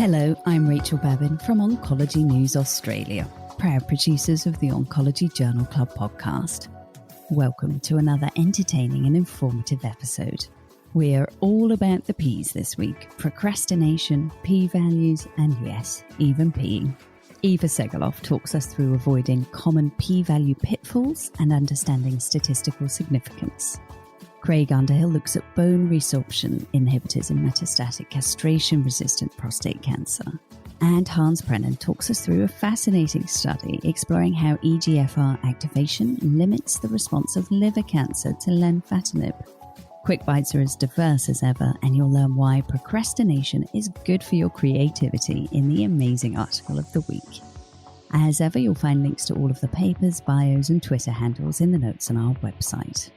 Hello, I'm Rachel Babin from Oncology News Australia, proud producers of the Oncology Journal Club podcast. Welcome to another entertaining and informative episode. We're all about the P's this week: procrastination, P values, and yes, even peeing. Eva Segelov talks us through avoiding common P value pitfalls and understanding statistical significance. Craig Underhill looks at bone resorption inhibitors in metastatic castration-resistant prostate cancer. And Hans Prenen talks us through a fascinating study exploring how EGFR activation limits the response of liver cancer to Lenvatinib. Quick bites are as diverse as ever, and you'll learn why procrastination is good for your creativity in the amazing article of the week. As ever, you'll find links to all of the papers, bios, and Twitter handles in the notes on our website.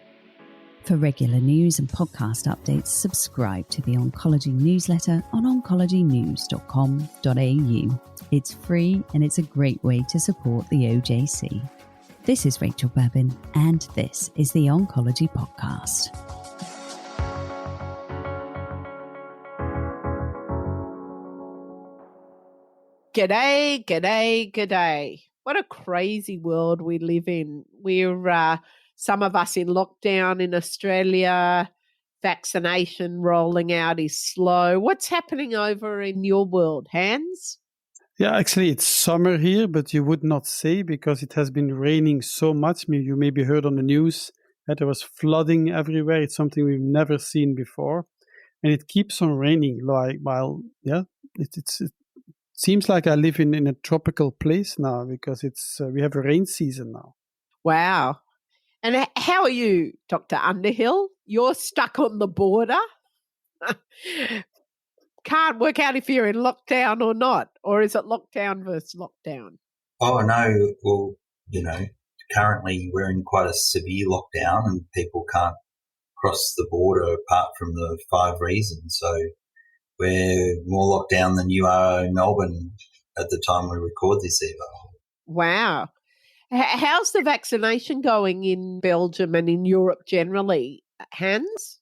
For regular news and podcast updates, subscribe to the Oncology newsletter on oncologynews.com.au. It's free and it's a great way to support the OJC. This is Rachel Babin, and this is the Oncology Podcast. G'day, g'day, g'day. What a crazy world we live in. We're some of us in lockdown in Australia. Vaccination rolling out is slow. What's happening over in your world, Hans? Yeah, actually, it's summer here, but you would not say because it has been raining so much. You maybe heard on the news that there was flooding everywhere. It's something we've never seen before. And it keeps on raining. It seems like I live in a tropical place now because we have a rain season now. Wow. And how are you, Dr. Underhill? You're stuck on the border. Can't work out if you're in lockdown or not, or is it lockdown versus lockdown? Oh, no. Well, currently we're in quite a severe lockdown and people can't cross the border apart from the 5 reasons. So we're more locked down than you are in Melbourne at the time we record this, Eva. Wow. How's the vaccination going in Belgium and in Europe generally, Hans?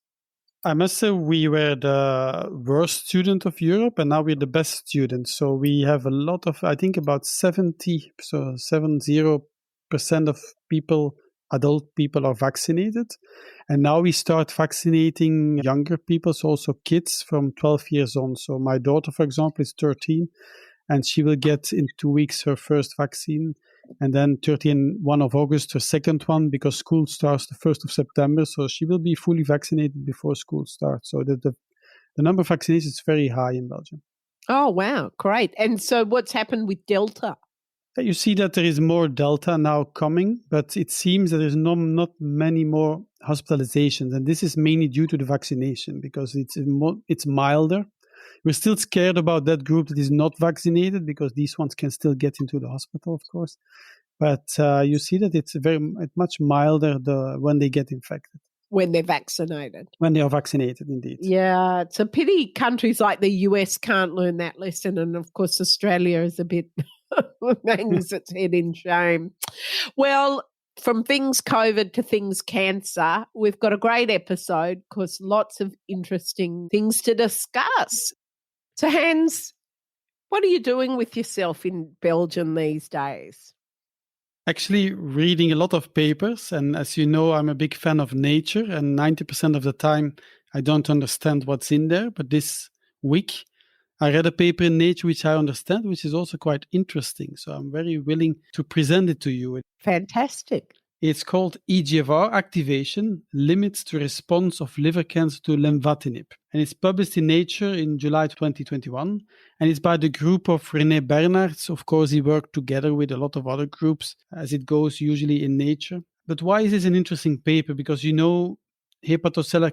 I must say we were the worst student of Europe and now we're the best student. So we have a lot of, I think about 70% of adult people are vaccinated. And now we start vaccinating younger people, so also kids from 12 years on. So my daughter, for example, is 13 and she will get in 2 weeks her first vaccine. And then 1 of August, her second one, because school starts the 1st of September. So she will be fully vaccinated before school starts. So the number of vaccinations is very high in Belgium. Oh, wow. Great. And so what's happened with Delta? You see that there is more Delta now coming, but it seems that there's not many more hospitalizations. And this is mainly due to the vaccination because it's milder. We're still scared about that group that is not vaccinated because these ones can still get into the hospital, of course. But you see that it's much milder when they get infected. When they're vaccinated. When they are vaccinated, indeed. Yeah, it's a pity countries like the US can't learn that lesson. And, of course, Australia is a bit hangs its head in shame. Well, from things COVID to things cancer, we've got a great episode because lots of interesting things to discuss. So, Hans, what are you doing with yourself in Belgium these days? Actually, reading a lot of papers. And as you know, I'm a big fan of nature. And 90% of the time, I don't understand what's in there. But this week, I read a paper in Nature which I understand, which is also quite interesting. So I'm very willing to present it to you. Fantastic. It's called EGFR activation limits the response of liver cancer to Lenvatinib. And it's published in Nature in July 2021. And it's by the group of René Bernards. Of course, he worked together with a lot of other groups, as it goes usually in Nature. But why is this an interesting paper? Because hepatocellular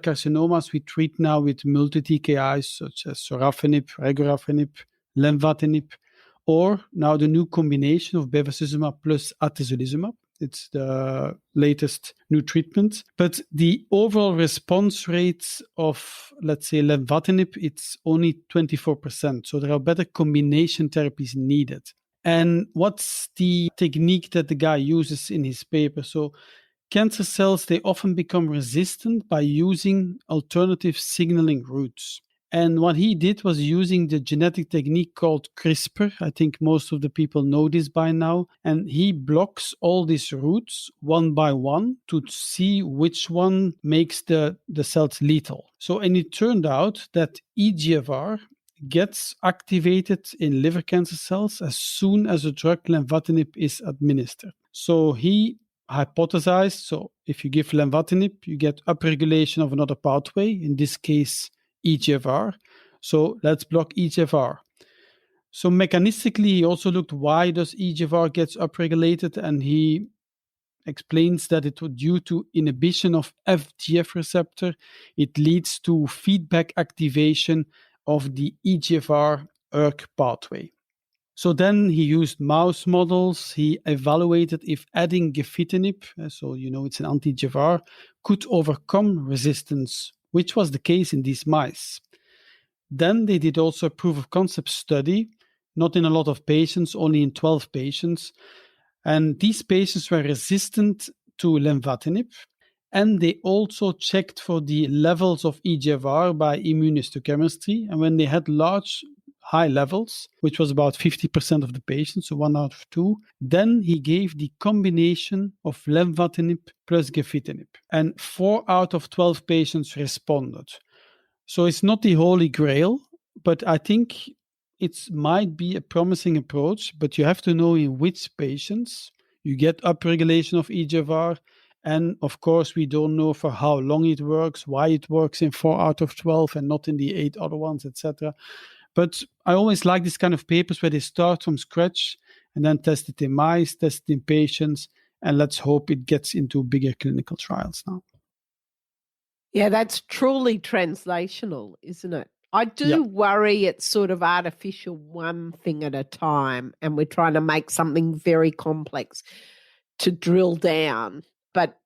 carcinomas we treat now with multi-TKIs such as sorafenib, regorafenib, Lenvatinib, or now the new combination of bevacizumab plus atezolizumab. It's the latest new treatment. But the overall response rates of, let's say, Lenvatinib, it's only 24%. So there are better combination therapies needed. And what's the technique that the guy uses in his paper? So cancer cells, they often become resistant by using alternative signaling routes. And what he did was using the genetic technique called CRISPR. I think most of the people know this by now. And he blocks all these roots one by one to see which one makes the cells lethal. And it turned out that EGFR gets activated in liver cancer cells as soon as the drug lenvatinib is administered. So he hypothesized, if you give lenvatinib, you get upregulation of another pathway, in this case, EGFR. So let's block EGFR. So mechanistically, he also looked why does EGFR gets upregulated, and he explains that it was due to inhibition of FGF receptor. It leads to feedback activation of the EGFR ERK pathway. So then he used mouse models. He evaluated if adding gefitinib, it's an anti-EGFR, could overcome resistance, which was the case in these mice. Then they did also a proof of concept study, not in a lot of patients, only in 12 patients. And these patients were resistant to lenvatinib. And they also checked for the levels of EGFR by immunohistochemistry. And when they had high levels, which was about 50% of the patients, so 1 out of 2, then he gave the combination of lenvatinib plus gefitinib. And 4 out of 12 patients responded. So it's not the holy grail, but I think it might be a promising approach, but you have to know in which patients you get upregulation of EGFR. And of course, we don't know for how long it works, why it works in 4 out of 12 and not in the 8 other ones, etc. But I always like this kind of papers where they start from scratch and then test it in mice, test it in patients, and let's hope it gets into bigger clinical trials now. Yeah, that's truly translational, isn't it? I do worry it's sort of artificial, one thing at a time, and we're trying to make something very complex to drill down, but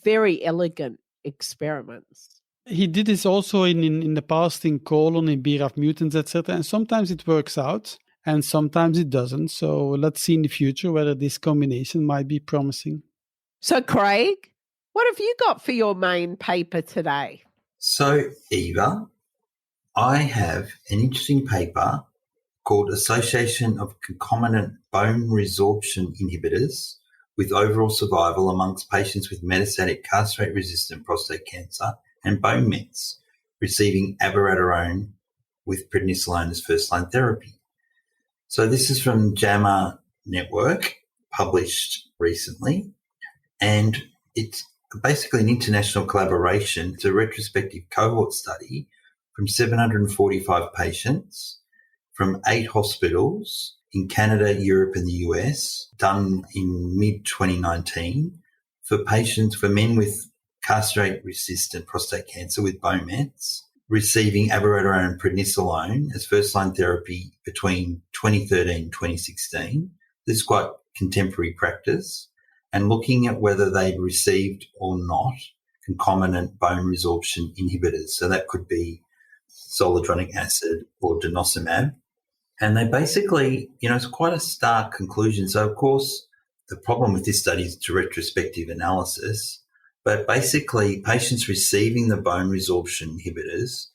very elegant experiments. He did this also in the past in colon, in BRAF mutants, etc. And sometimes it works out and sometimes it doesn't. So let's see in the future whether this combination might be promising. So Craig, what have you got for your main paper today? So Eva, I have an interesting paper called Association of Concomitant Bone Resorption Inhibitors with Overall Survival Amongst Patients with Metastatic Castrate-Resistant Prostate Cancer and Bone Mets receiving abiraterone with prednisolone as first-line therapy. So this is from JAMA Network, published recently, and it's basically an international collaboration. It's a retrospective cohort study from 745 patients from 8 hospitals in Canada, Europe and the US, done in mid-2019 for men with castrate-resistant prostate cancer with bone mets receiving abiraterone and prednisolone as first-line therapy between 2013 and 2016. This is quite contemporary practice, and looking at whether they'd received or not concomitant bone resorption inhibitors. So that could be zoledronic acid or denosumab. And they basically, it's quite a stark conclusion. So, of course, the problem with this study is it's a retrospective analysis, but basically patients receiving the bone resorption inhibitors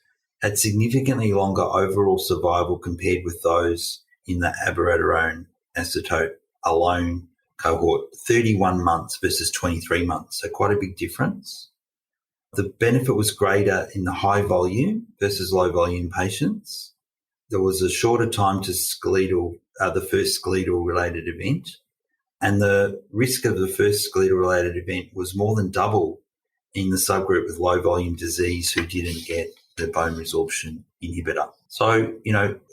had significantly longer overall survival compared with those in the abiraterone acetate alone cohort, 31 months versus 23 months, so quite a big difference. The benefit was greater in the high volume versus low volume patients. There was a shorter time to the first skeletal related event, and the risk of the first skeletal related event was more than double in the subgroup with low volume disease who didn't get the bone resorption inhibitor. So,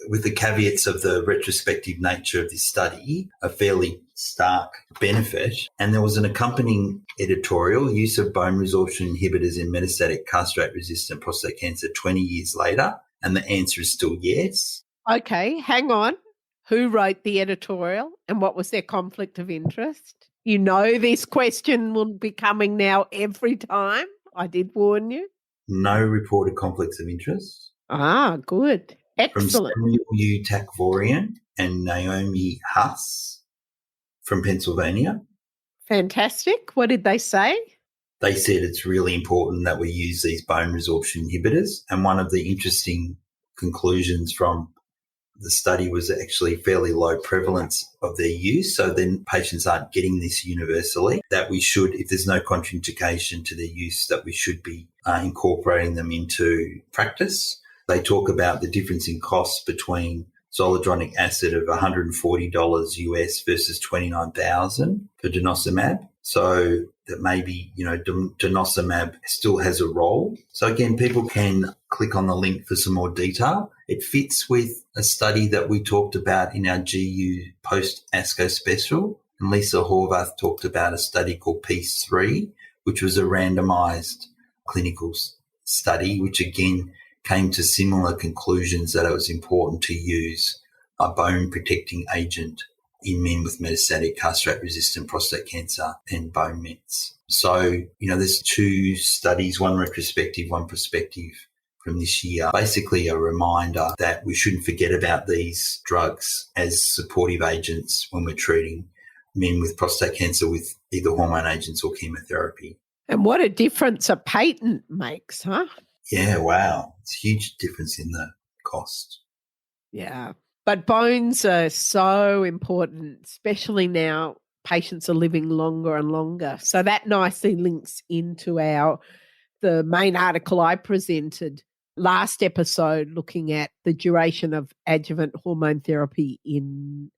with the caveats of the retrospective nature of this study, a fairly stark benefit. And there was an accompanying editorial, use of bone resorption inhibitors in metastatic castrate-resistant prostate cancer 20 years later. And the answer is still yes. Okay, hang on. Who wrote the editorial and what was their conflict of interest? You know this question will be coming now every time. I did warn you. No reported conflicts of interest. Ah, good. Excellent. From Samuel U. Takvorian and Naomi Huss from Pennsylvania. Fantastic. What did they say? They said it's really important that we use these bone resorption inhibitors. And one of the interesting conclusions from the study was actually fairly low prevalence of their use. So then patients aren't getting this universally, that we should, if there's no contraindication to their use, that we should be incorporating them into practice. They talk about the difference in costs between zoledronic acid of $140 US versus $29,000 for denosumab. So that maybe, denosumab still has a role. So again, people can click on the link for some more detail. It fits with a study that we talked about in our GU post-ASCO special. And Lisa Horvath talked about a study called Peace 3, which was a randomized clinical study, which again came to similar conclusions that it was important to use a bone-protecting agent in men with metastatic castrate-resistant prostate cancer and bone mets. So, there's two studies, one retrospective, one prospective from this year. Basically a reminder that we shouldn't forget about these drugs as supportive agents when we're treating men with prostate cancer with either hormone agents or chemotherapy. And what a difference a patent makes, huh? Yeah, wow. It's a huge difference in the cost. Yeah. But bones are so important, especially now patients are living longer and longer. So that nicely links into the main article I presented last episode, looking at the duration of adjuvant hormone therapy in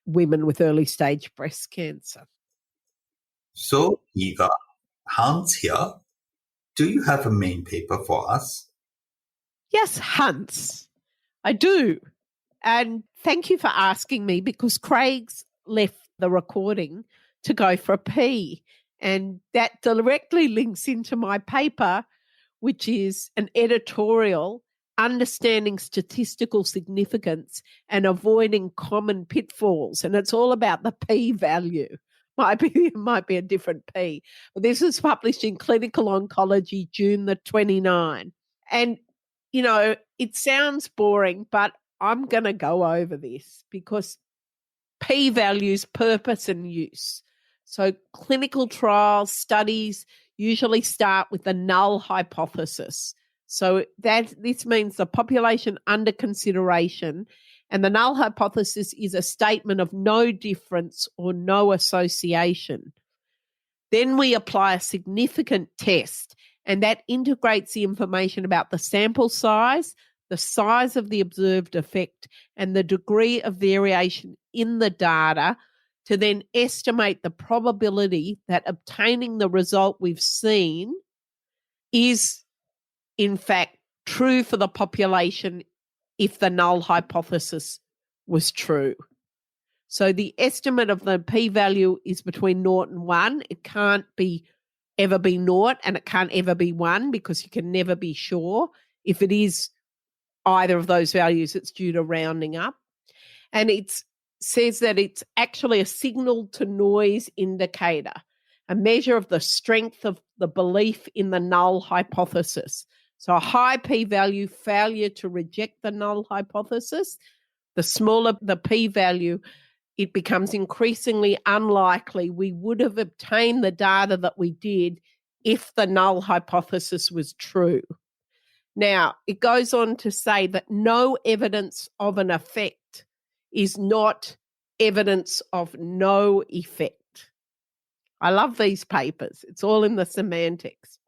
women with early stage breast cancer. So, Eva, Hans here. Do you have a main paper for us? Yes, Hans, I do. And thank you for asking me, because Craig's left the recording to go for a pee. And that directly links into my paper, which is an editorial, Understanding Statistical Significance and Avoiding Common Pitfalls. And it's all about the P value. It might be a different P. But this was published in Clinical Oncology, June the 29th. And, it sounds boring, but I'm going to go over this because P values, purpose and use. So clinical trials, studies usually start with the null hypothesis. So this means the population under consideration, and the null hypothesis is a statement of no difference or no association. Then we apply a significant test, and that integrates the information about the sample size, the size of the observed effect, and the degree of variation in the data to then estimate the probability that obtaining the result we've seen is, in fact, true for the population if the null hypothesis was true. So the estimate of the p-value is between 0 and 1. It can't ever be 0 and it can't ever be 1 because you can never be sure. If it is either of those values, it's due to rounding up. And it says that it's actually a signal to noise indicator, a measure of the strength of the belief in the null hypothesis. So a high p-value, failure to reject the null hypothesis. The smaller the p-value, it becomes increasingly unlikely we would have obtained the data that we did if the null hypothesis was true. Now, it goes on to say that no evidence of an effect is not evidence of no effect. I love these papers. It's all in the semantics.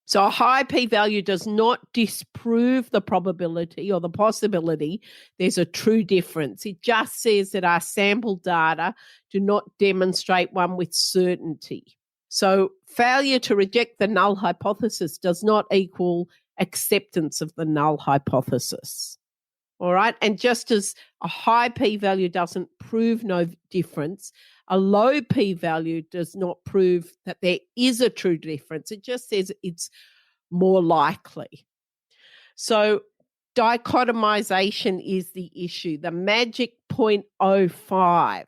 So a high p-value does not disprove the probability or the possibility there's a true difference. It just says that our sample data do not demonstrate one with certainty. So failure to reject the null hypothesis does not equal acceptance of the null hypothesis. All right. And just as a high p-value doesn't prove no difference, a low p-value does not prove that there is a true difference. It just says it's more likely. So dichotomization is the issue. The magic 0.05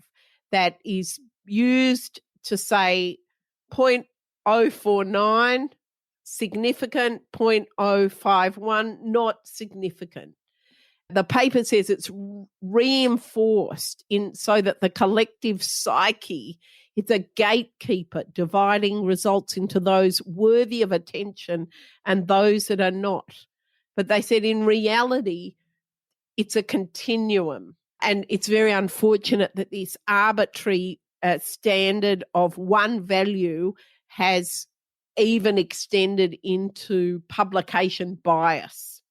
that is used to say 0.049 significant, 0.051 not significant. The paper says it's reinforced so that the collective psyche, it's a gatekeeper dividing results into those worthy of attention and those that are not. But they said in reality, it's a continuum. And it's very unfortunate that this arbitrary standard of one value has even extended into publication bias.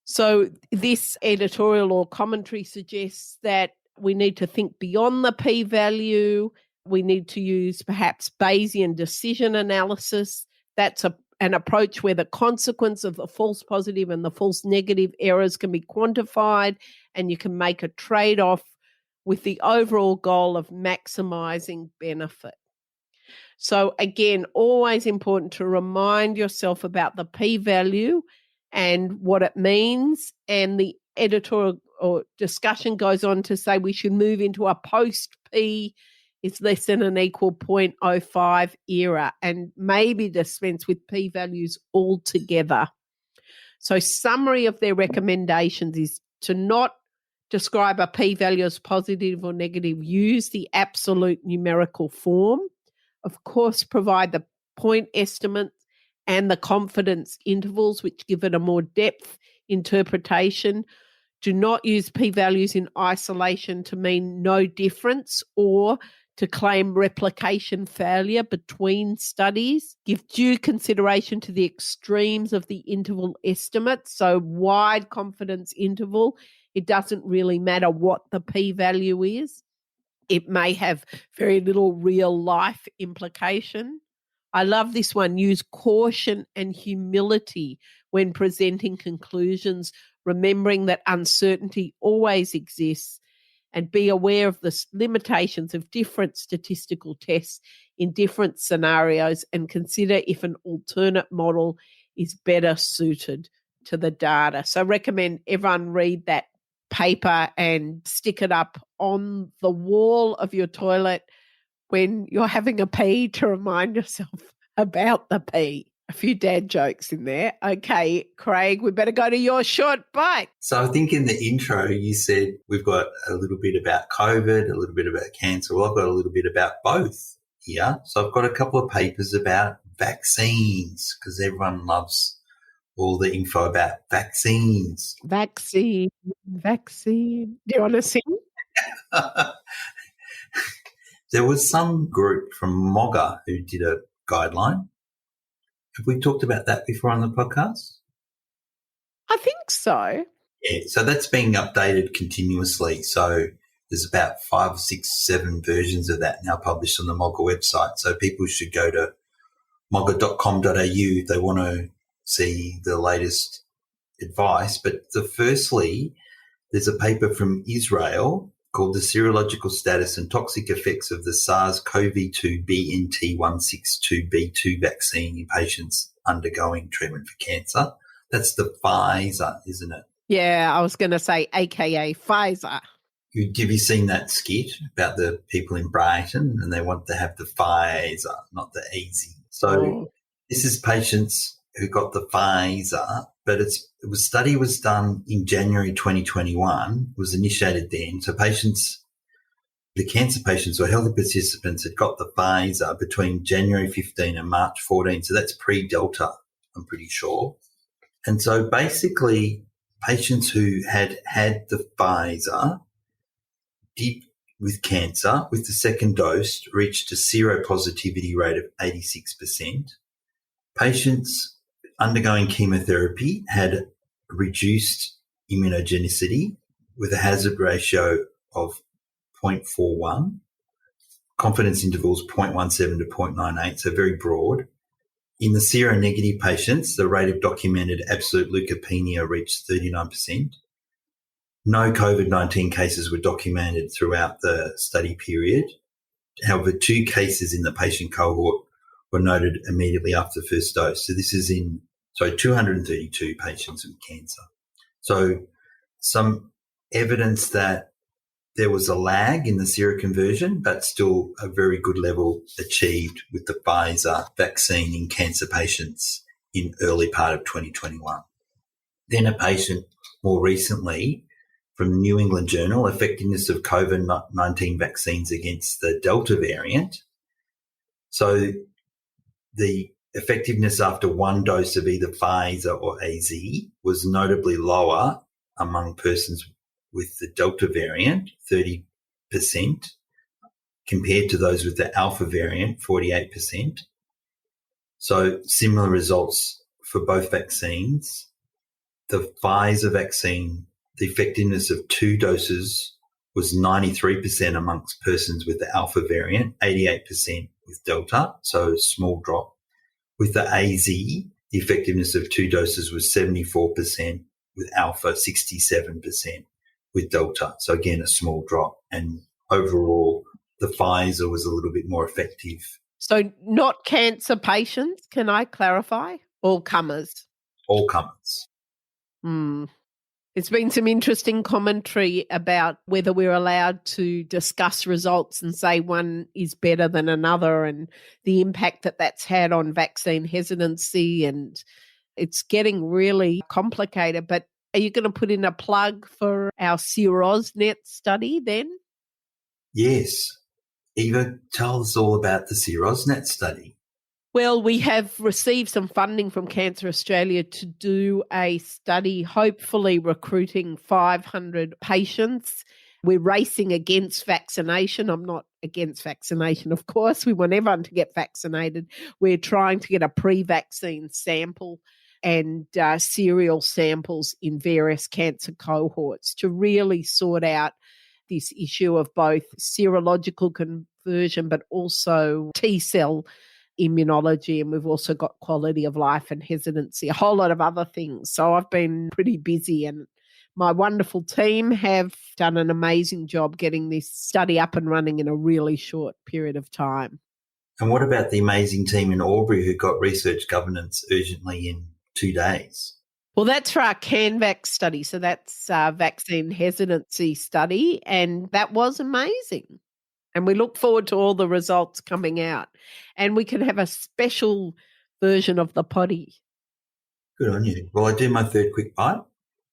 So this editorial or commentary suggests that we need to think beyond the p-value. We need to use perhaps Bayesian decision analysis. That's an approach where the consequence of the false positive and the false negative errors can be quantified, and you can make a trade-off with the overall goal of maximizing benefit. So again, always important to remind yourself about the p-value and what it means. And the editorial or discussion goes on to say we should move into a post-p is less than or equal 0.05 era and maybe dispense with p-values altogether. So summary of their recommendations is to not describe a p-value as positive or negative. Use the absolute numerical form. Of course, provide the point estimate and the confidence intervals, which give it a more depth interpretation. Do not use p-values in isolation to mean no difference or to claim replication failure between studies. Give due consideration to the extremes of the interval estimate. So wide confidence interval, it doesn't really matter what the p-value is. It may have very little real life implication. I love this one. Use caution and humility when presenting conclusions, remembering that uncertainty always exists, and be aware of the limitations of different statistical tests in different scenarios, and consider if an alternate model is better suited to the data. So I recommend everyone read that paper and stick it up on the wall of your toilet when you're having a pee to remind yourself about the pee. A few dad jokes in there. Okay, Craig, we better go to your short bite. So I think in the intro you said we've got a little bit about COVID, a little bit about cancer. Well, I've got a little bit about both here. So I've got a couple of papers about vaccines because everyone loves all the info about vaccines. Vaccine. Do you want to sing? There was some group from MOGA who did a guideline. Have we talked about that before on the podcast? I think so. Yeah, so that's being updated continuously. So there's about 5, 6, 7 versions of that now published on the MOGA website. So people should go to moga.com.au if they want to see the latest advice. But firstly, there's a paper from Israel called The Serological Status and Toxic Effects of the SARS-CoV-2 BNT162b2 Vaccine in Patients Undergoing Treatment for Cancer. That's the Pfizer, isn't it? Yeah, I was going to say AKA Pfizer. Have you seen that skit about the people in Brighton and they want to have the Pfizer, not the easy? So This is patients who got the Pfizer, but study was done in January 2021, was initiated then. So the cancer patients or healthy participants had got the Pfizer between January 15 and March 14. So that's pre-Delta, I'm pretty sure. And so basically patients who had the Pfizer did with cancer with the second dose reached a seropositivity rate of 86%. Patients undergoing chemotherapy had reduced immunogenicity with a hazard ratio of 0.41, confidence intervals 0.17 to 0.98, so very broad. In the seronegative patients, the rate of documented absolute leukopenia reached 39%. No COVID-19 cases were documented throughout the study period. However, 2 cases in the patient cohort were noted immediately after the first dose. So this is 232 patients with cancer. So some evidence that there was a lag in the seroconversion, but still a very good level achieved with the Pfizer vaccine in cancer patients in early part of 2021. Then a patient more recently from the New England Journal, Effectiveness of COVID-19 Vaccines Against the Delta Variant. So the effectiveness after 1 dose of either Pfizer or AZ was notably lower among persons with the Delta variant, 30%, compared to those with the Alpha variant, 48%. So similar results for both vaccines. The Pfizer vaccine, the effectiveness of 2 doses was 93% amongst persons with the Alpha variant, 88% with Delta, so a small drop. With the AZ, the effectiveness of 2 doses was 74%, with Alpha 67%, with Delta. So again, a small drop. And overall, the Pfizer was a little bit more effective. So not cancer patients, can I clarify? All comers. All comers. There's been some interesting commentary about whether we're allowed to discuss results and say one is better than another and the impact that that's had on vaccine hesitancy, and it's getting really complicated. But are you going to put in a plug for our Serosnet study then? Yes. Eva, tell us all about the Serosnet study. Well, we have received some funding from Cancer Australia to do a study, hopefully recruiting 500 patients. We're racing against vaccination. I'm not against vaccination, of course. We want everyone to get vaccinated. We're trying to get a pre-vaccine sample and serial samples in various cancer cohorts to really sort out this issue of both serological conversion but also T-cell immunology, and we've also got quality of life and hesitancy, a whole lot of other things. So I've been pretty busy, and my wonderful team have done an amazing job getting this study up and running in a really short period of time. And what about the amazing team in Albury who got research governance urgently in 2 days? Well, that's for our CanVax study. So that's our vaccine hesitancy study, and that was amazing. And we look forward to all the results coming out. And we can have a special version of the potty. Good on you. Well, I do my third quick bite.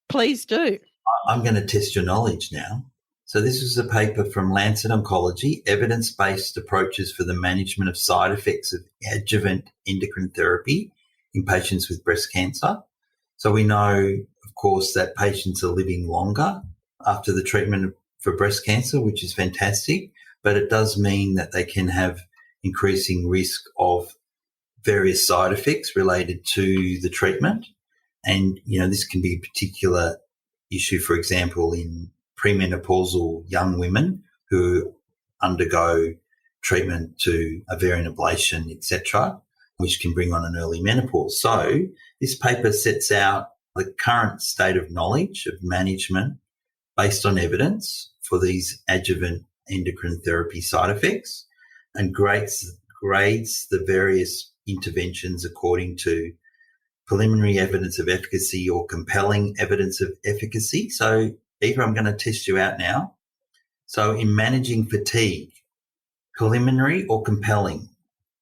Please do. I'm going to test your knowledge now. So this was a paper from Lancet Oncology, evidence-based approaches for the management of side effects of adjuvant endocrine therapy in patients with breast cancer. So we know, of course, that patients are living longer after the treatment for breast cancer, which is fantastic. But it does mean that they can have increasing risk of various side effects related to the treatment. And, this can be a particular issue, for example, in premenopausal young women who undergo treatment to ovarian ablation, etc., which can bring on an early menopause. So this paper sets out the current state of knowledge of management based on evidence for these adjuvant endocrine therapy side effects and grades the various interventions according to preliminary evidence of efficacy or compelling evidence of efficacy. So, Eva, I'm going to test you out now. So in managing fatigue, preliminary or compelling?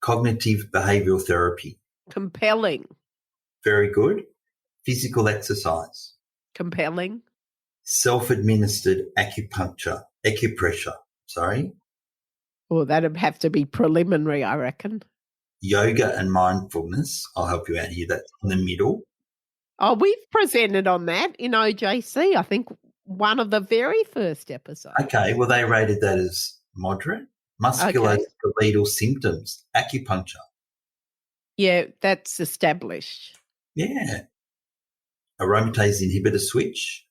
Cognitive behavioural therapy. Compelling. Very good. Physical exercise. Compelling. Self-administered acupressure. Oh, that'd have to be preliminary, I reckon. Yoga and mindfulness. I'll help you out here. That's in the middle. Oh, we've presented on that in OJC, I think one of the very first episodes. Okay, well, they rated that as moderate. Musculoskeletal symptoms, acupuncture. Yeah, that's established. Yeah. Aromatase inhibitor switch.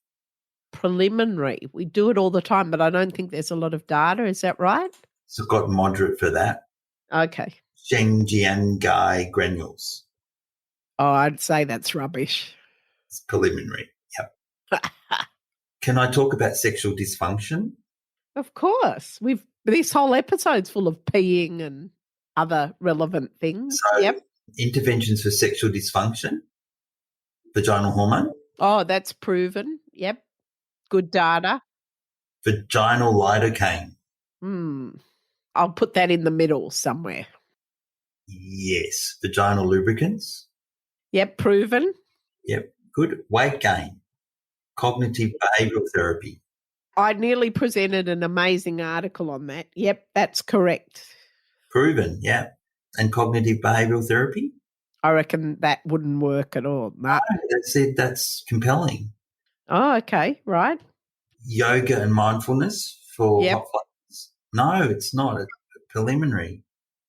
Preliminary. We do it all the time, but I don't think there's a lot of data. Is that right? So got moderate for that. Okay. Shengjiangai granules. Oh, I'd say that's rubbish. It's preliminary. Yep. Can I talk about sexual dysfunction? Of course. This whole episode's full of peeing and other relevant things. So, yep. Interventions for sexual dysfunction. Vaginal hormone. Oh, that's proven. Yep. Good data. Vaginal lidocaine. I'll put that in the middle somewhere. Yes. Vaginal lubricants. Yep, proven. Yep, good. Weight gain. Cognitive behavioural therapy. I nearly presented an amazing article on that. Yep, that's correct. Proven, yeah. And cognitive behavioural therapy? I reckon that wouldn't work at all. No. That's compelling. Oh, okay, right. yoga and mindfulness for Yep. hot flashes? No, it's not. It's preliminary.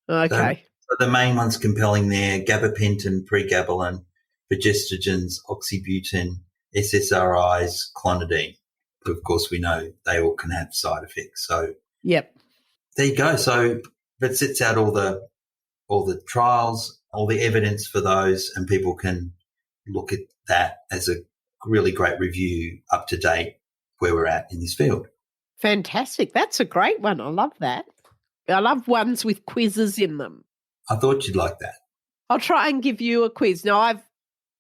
Okay. So the main ones compelling there, gabapentin, pregabalin, progestogens, oxybutynin, SSRIs, clonidine. Of course, we know they all can have side effects. So Yep. there you go. So that sets out all the trials, all the evidence for those, and people can look at that as a really great review up to date where we're at in this field. Fantastic. That's a great one. I love that. I love ones with quizzes in them. I thought you'd like that. I'll try and give you a quiz. Now,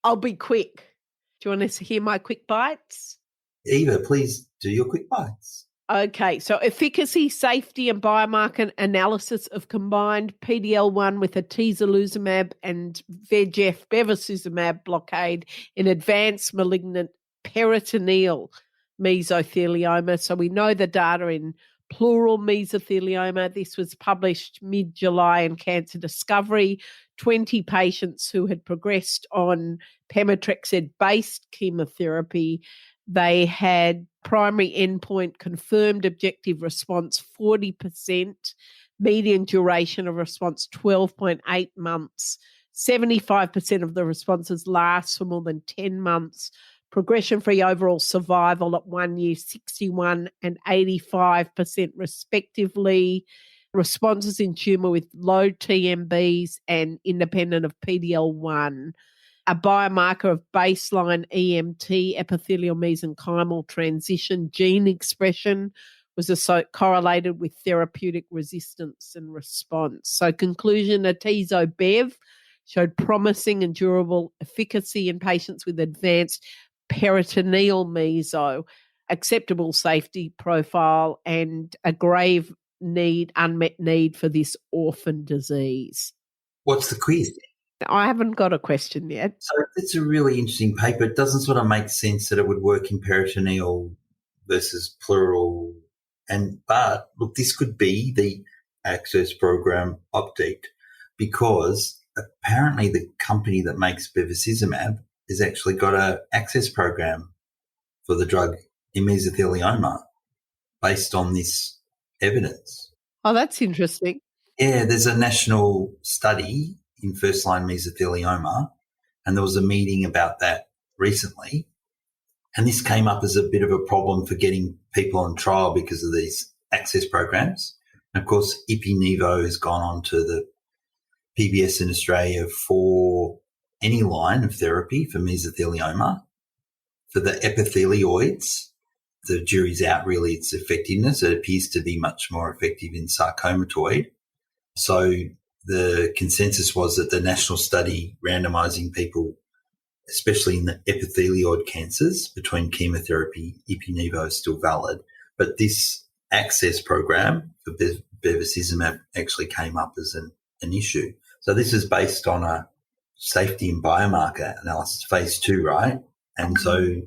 I'll be quick. Do you want to hear my quick bites? Eva, please do your quick bites. Okay, so efficacy, safety and biomarker analysis of combined PD-L1 with atezolizumab and VEGF bevacizumab blockade in advanced malignant peritoneal mesothelioma. So we know the data in pleural mesothelioma. This was published mid-July in Cancer Discovery. 20 patients who had progressed on pemetrexed-based chemotherapy. They had primary endpoint confirmed objective response 40%, median duration of response 12.8 months, 75% of the responses last for more than 10 months, progression-free overall survival at 1 year 61 and 85% respectively, responses in tumour with low TMBs and independent of PD-L1. A biomarker of baseline EMT, epithelial mesenchymal transition gene expression, was correlated with therapeutic resistance and response. So conclusion, atezo-bev showed promising and durable efficacy in patients with advanced peritoneal meso, acceptable safety profile, and a grave unmet need for this orphan disease. What's the quiz? I haven't got a question yet. So it's a really interesting paper. It doesn't sort of make sense that it would work in peritoneal versus pleural. But look, this could be the access program update because apparently the company that makes bevacizumab has actually got an access program for the drug in mesothelioma based on this evidence. Oh, that's interesting. Yeah, there's a national study in first-line mesothelioma, and there was a meeting about that recently. And this came up as a bit of a problem for getting people on trial because of these access programs. And of course, Ipi-Nivo has gone on to the PBS in Australia for any line of therapy for mesothelioma. For the epithelioids, the jury's out really its effectiveness. It appears to be much more effective in sarcomatoid. So the consensus was that the national study randomizing people, especially in the epithelioid cancers, between chemotherapy, Ipi-Nivo is still valid. But this access program for bevacizumab actually came up as an issue. So this is based on a safety and biomarker analysis, phase 2, right? And so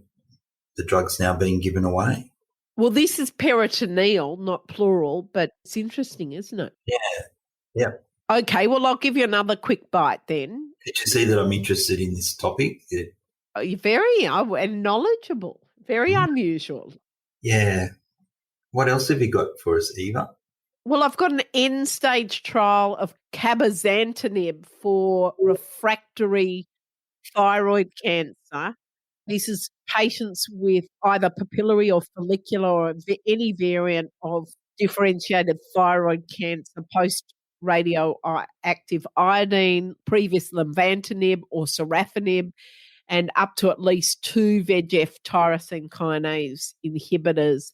the drug's now being given away. Well, this is peritoneal, not plural, but it's interesting, isn't it? Yeah. Okay, well, I'll give you another quick bite then. Did you see that I'm interested in this topic? Oh, you're very and knowledgeable, very unusual. Yeah. What else have you got for us, Eva? Well, I've got an end-stage trial of cabozantinib for refractory thyroid cancer. This is patients with either papillary or follicular or any variant of differentiated thyroid cancer post-radioactive iodine, previous lenvatinib or sorafenib, and up to at least 2 VEGF tyrosine kinase inhibitors.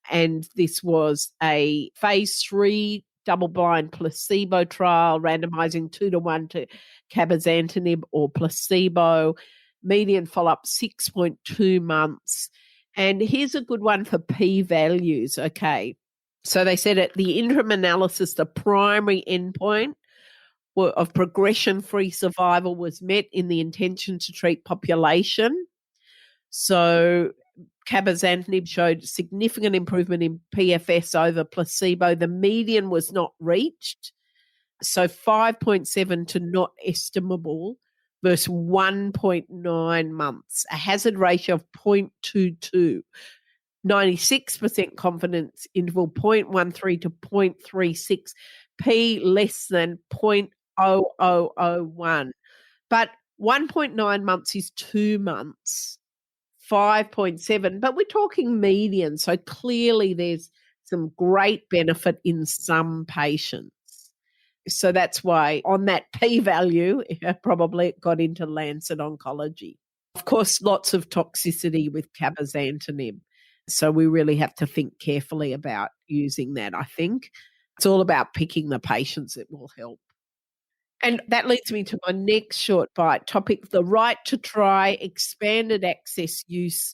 And this was a phase 3 double-blind placebo trial randomizing 2-to-1 to cabozantinib or placebo. Median follow-up 6.2 months. And here's a good one for P values. Okay. So they said at the interim analysis, the primary endpoint of progression-free survival was met in the intention to treat population. So cabozantinib showed significant improvement in PFS over placebo. The median was not reached. So 5.7 to not estimable versus 1.9 months, a hazard ratio of 0.22. 96% confidence interval, 0.13 to 0.36, P less than 0.0001. But 1.9 months is 2 months, 5.7, but we're talking median. So clearly there's some great benefit in some patients. So that's why on that P value, probably it got into Lancet Oncology. Of course, lots of toxicity with cabozantinib. So we really have to think carefully about using that, I think. It's all about picking the patients that will help. And that leads me to my next short bite topic, the right to try expanded access use,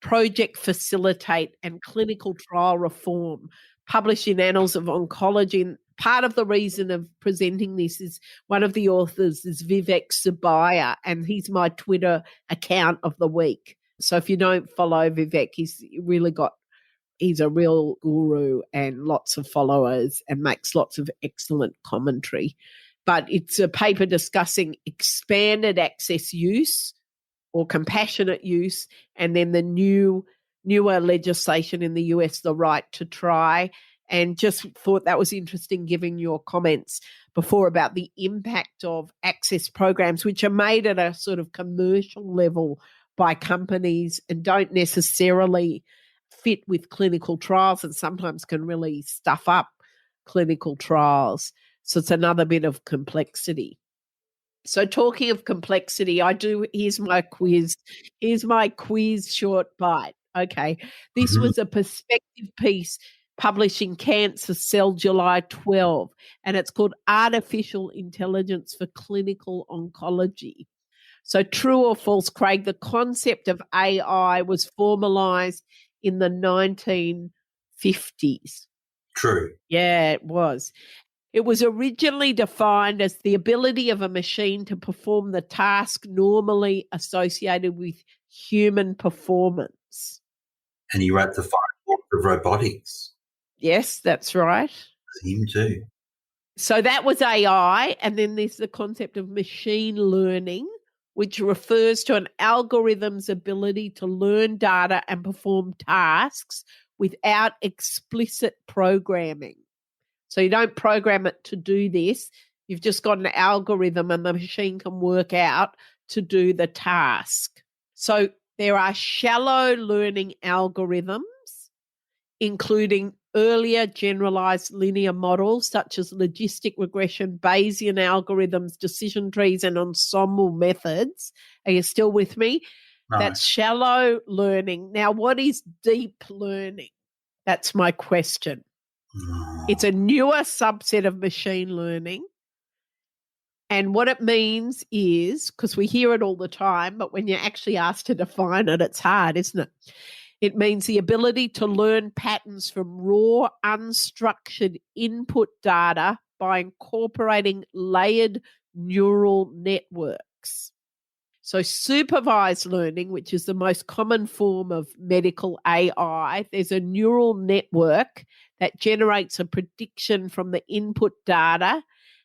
project facilitate and clinical trial reform, published in Annals of Oncology. And part of the reason of presenting this is one of the authors is Vivek Subbiah, and he's my Twitter account of the week. So if you don't follow Vivek, he's a real guru and lots of followers and makes lots of excellent commentary. But it's a paper discussing expanded access use or compassionate use, and then the newer legislation in the US, the right to try, and just thought that was interesting given your comments before about the impact of access programs, which are made at a sort of commercial level by companies and don't necessarily fit with clinical trials and sometimes can really stuff up clinical trials. So it's another bit of complexity. So talking of complexity, here's my quiz. Here's my quiz short bite. Okay. This was a perspective piece published in Cancer Cell July 12, and it's called Artificial Intelligence for Clinical Oncology. So true or false, Craig, the concept of AI was formalized in the 1950s. True. Yeah, it was. It was originally defined as the ability of a machine to perform the task normally associated with human performance. And he wrote the 5 books of robotics. Yes, that's right. Him too. So that was AI, and then there's the concept of machine learning, which refers to an algorithm's ability to learn data and perform tasks without explicit programming. So you don't program it to do this. You've just got an algorithm and the machine can work out to do the task. So there are shallow learning algorithms, including earlier generalized linear models such as logistic regression, Bayesian algorithms, decision trees, and ensemble methods. Are you still with me? No. That's shallow learning. Now, what is deep learning? That's my question. It's a newer subset of machine learning. And what it means is, because we hear it all the time, but when you're actually asked to define it, it's hard, isn't it? It means the ability to learn patterns from raw, unstructured input data by incorporating layered neural networks. So supervised learning, which is the most common form of medical AI, there's a neural network that generates a prediction from the input data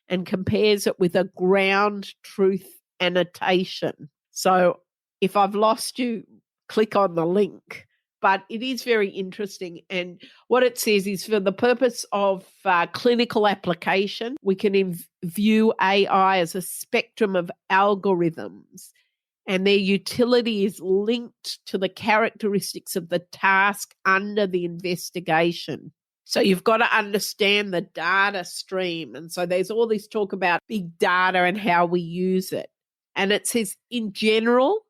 and compares it with a ground truth annotation. So if I've lost you, click on the link. But it is very interesting. And what it says is for the purpose of clinical application, we can view AI as a spectrum of algorithms, and their utility is linked to the characteristics of the task under the investigation. So you've got to understand the data stream. And so there's all this talk about big data and how we use it. And it says, in general,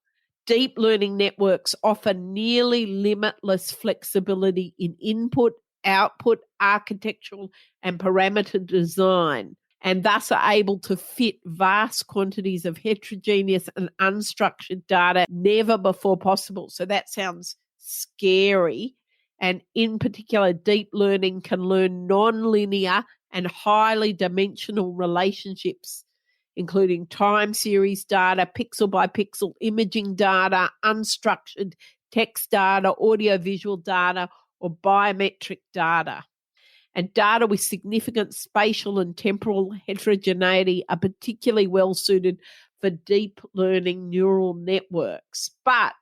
deep learning networks offer nearly limitless flexibility in input, output, architectural, and parameter design, and thus are able to fit vast quantities of heterogeneous and unstructured data never before possible. So that sounds scary. And in particular, deep learning can learn nonlinear and highly dimensional relationships, including time series data, pixel by pixel imaging data, unstructured text data, audiovisual data, or biometric data. And data with significant spatial and temporal heterogeneity are particularly well suited for deep learning neural networks. But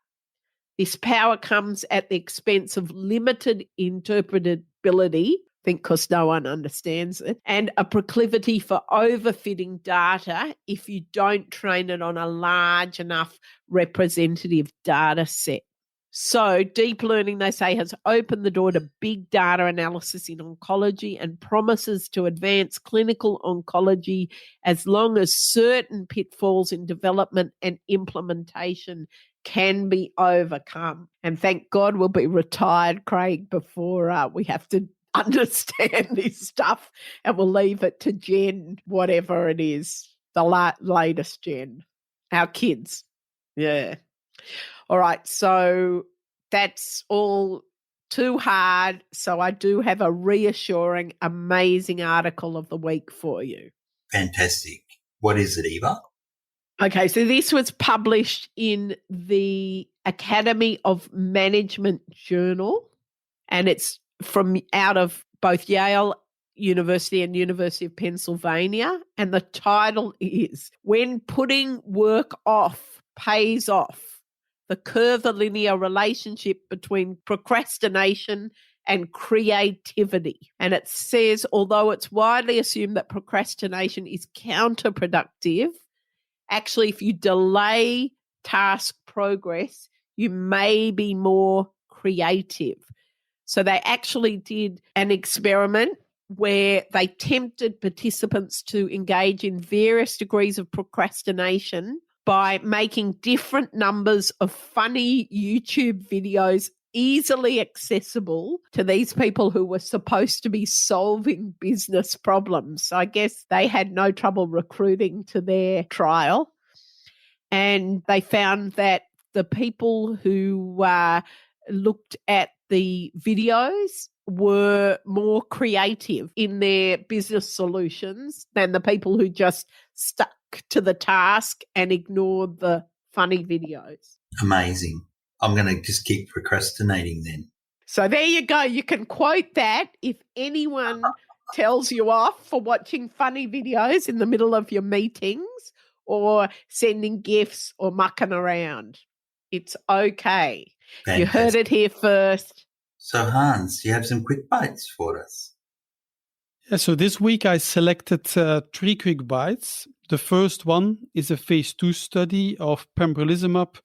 This power comes at the expense of limited interpretability, I think because no one understands it, and a proclivity for overfitting data if you don't train it on a large enough representative data set. So deep learning, they say, has opened the door to big data analysis in oncology and promises to advance clinical oncology as long as certain pitfalls in development and implementation can be overcome. And thank God we'll be retired, Craig, before we have to understand this stuff, and we'll leave it to Gen, whatever it is, the latest Gen, our kids. Yeah. All right, so that's all too hard. So I do have a reassuring, amazing article of the week for you. Fantastic. What is it, Eva? Okay, so this was published in the Academy of Management Journal, and it's from out of both Yale University and University of Pennsylvania. And the title is When Putting Work Off Pays Off, the curvilinear relationship between procrastination and creativity. And it says, although it's widely assumed that procrastination is counterproductive, actually, if you delay task progress, you may be more creative. So they actually did an experiment where they tempted participants to engage in various degrees of procrastination by making different numbers of funny YouTube videos easily accessible to these people who were supposed to be solving business problems. So I guess they had no trouble recruiting to their trial. And they found that the people who looked at the videos were more creative in their business solutions than the people who just stuck to the task and ignored the funny videos. Amazing. I'm going to just keep procrastinating then. So there you go. You can quote that if anyone tells you off for watching funny videos in the middle of your meetings or sending gifts or mucking around. It's okay. Fantastic. You heard it here first. So Hans, you have some quick bites for us. Yeah, so this week I selected 3 quick bites. The first one is a phase 2 study of pembrolizumab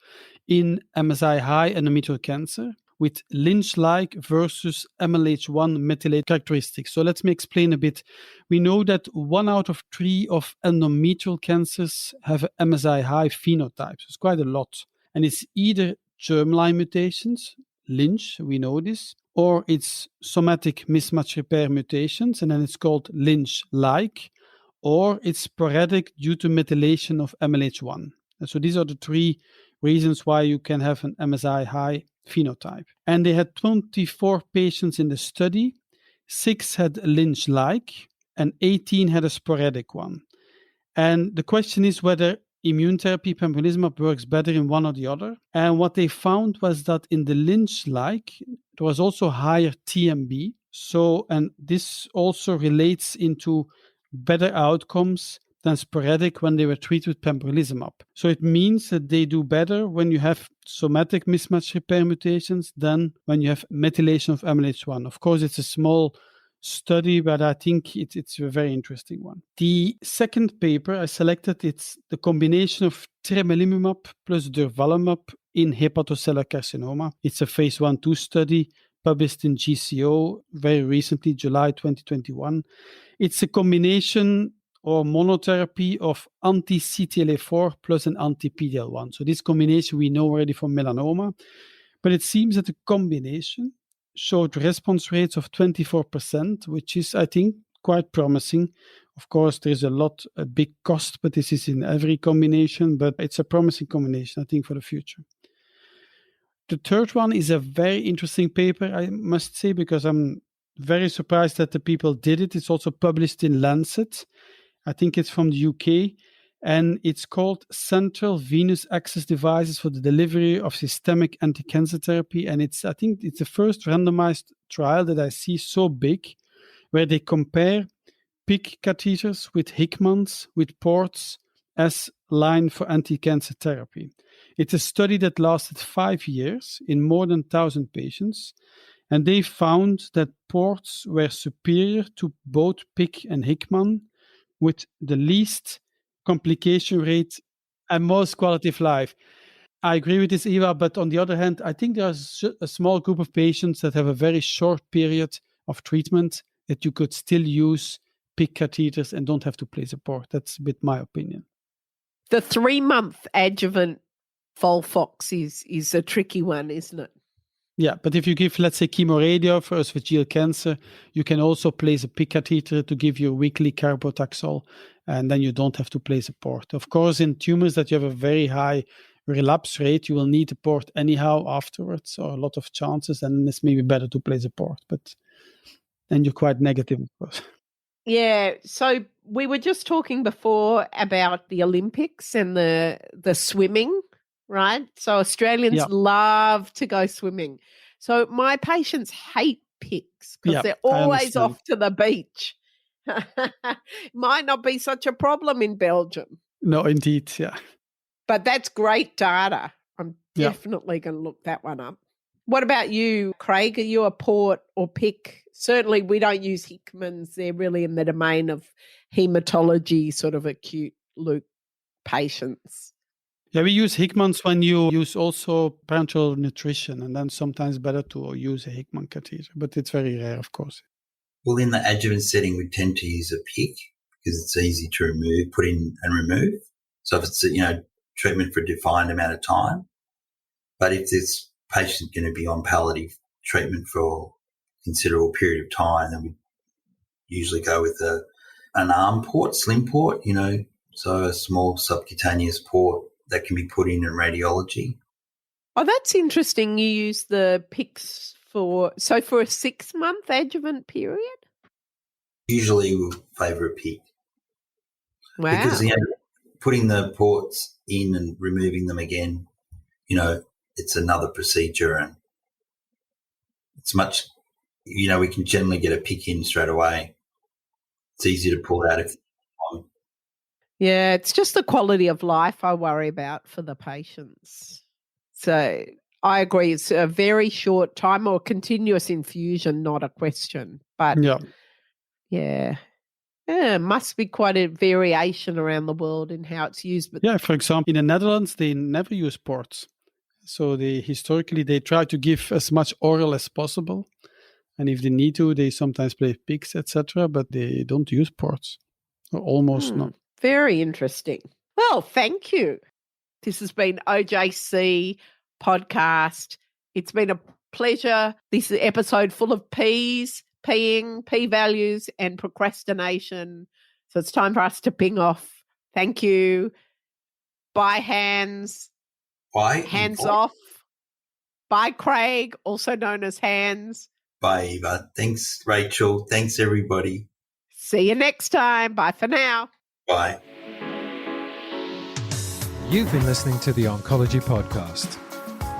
in MSI-high endometrial cancer with Lynch-like versus MLH1 methylate characteristics. So let me explain a bit. We know that 1 out of 3 of endometrial cancers have an MSI-high phenotype. So it's quite a lot. And it's either germline mutations, Lynch, we know this, or it's somatic mismatch repair mutations, and then it's called Lynch-like, or it's sporadic due to methylation of MLH1. And so these are the 3 reasons why you can have an MSI-high phenotype. And they had 24 patients in the study. 6 had Lynch-like, and 18 had a sporadic one. And the question is whether immune therapy pembrolizumab works better in one or the other. And what they found was that in the Lynch-like, there was also higher TMB. So, and this also relates into better outcomes than sporadic when they were treated with pembrolizumab. So it means that they do better when you have somatic mismatch repair mutations than when you have methylation of MLH1. Of course, it's a small study, but I think it's a very interesting one. The second paper I selected, it's the combination of tremelimumab plus durvalumab in hepatocellular carcinoma. It's a phase 1-2 study published in GCO very recently, July 2021. It's a combination or monotherapy of anti-CTLA4 plus an anti-PD-L1. So this combination we know already from melanoma, but it seems that the combination showed response rates of 24%, which is, I think, quite promising. Of course, there's a big cost, but this is in every combination, but it's a promising combination, I think, for the future. The third one is a very interesting paper, I must say, because I'm very surprised that the people did it. It's also published in Lancet. I think it's from the UK, and it's called Central Venous Access Devices for the Delivery of Systemic Anti-Cancer Therapy. And I think it's the first randomized trial that I see so big, where they compare PICC catheters with Hickmans, with ports as line for anti-cancer therapy. It's a study that lasted 5 years in more than 1,000 patients. And they found that ports were superior to both PIC and Hickman with the least complication rate and most quality of life. I agree with this, Eva, but on the other hand, I think there's a small group of patients that have a very short period of treatment that you could still use PIC catheters and don't have to place a port. That's a bit my opinion. The 3-month adjuvant Volfox is a tricky one, isn't it? Yeah, but if you give, let's say, chemoradiography for esophageal cancer, you can also place a PIC catheter to give you weekly carbotaxol, and then you don't have to place a port. Of course, in tumors that you have a very high relapse rate, you will need a port anyhow afterwards, or a lot of chances, and it's maybe better to place a port. But then you're quite negative, of course. Yeah, so we were just talking before about the Olympics and the swimming, right? So Australians love to go swimming. So my patients hate PICs because they're always off to the beach. Might not be such a problem in Belgium. No, indeed, yeah. But that's great data. I'm definitely going to look that one up. What about you, Craig? Are you a port or PIC? Certainly we don't use Hickmans. They're really in the domain of hematology, sort of acute loop patients. Yeah, we use Hickmans when you use also parenteral nutrition, and then sometimes better to use a Hickman catheter, but it's very rare, of course. Well, in the adjuvant setting, we tend to use a PIC because it's easy to remove, put in and remove. So if it's, treatment for a defined amount of time, but if this patient going to be on palliative treatment for a considerable period of time, then we usually go with an arm port, slim port, so a small subcutaneous port that can be put in radiology. Oh, that's interesting. You use the PICs for a 6-month adjuvant period? Usually we'll favour a PIC. Wow. Because, putting the ports in and removing them again, it's another procedure, and it's much, we can generally get a PIC in straight away. It's easy to pull out if Yeah, it's just the quality of life I worry about for the patients. So I agree. It's a very short time or continuous infusion, not a question. But yeah, must be quite a variation around the world in how it's used. But yeah, for example, in the Netherlands, they never use ports. So historically they try to give as much oral as possible. And if they need to, they sometimes play PICs, etc., but they don't use ports. Or almost not. Very interesting. Well, thank you. This has been OJC podcast. It's been a pleasure. This is an episode full of P's, peeing, P values, and procrastination. So it's time for us to ping off. Thank you. Bye, Hans. Bye. Hands off. Bye, Craig, also known as Hans. Bye, Eva. Thanks, Rachel. Thanks, everybody. See you next time. Bye for now. Bye. You've been listening to the Oncology Podcast.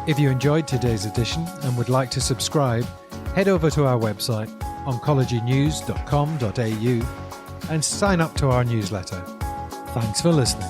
If you enjoyed today's edition and would like to subscribe, head over to our website, oncologynews.com.au, and sign up to our newsletter. Thanks for listening.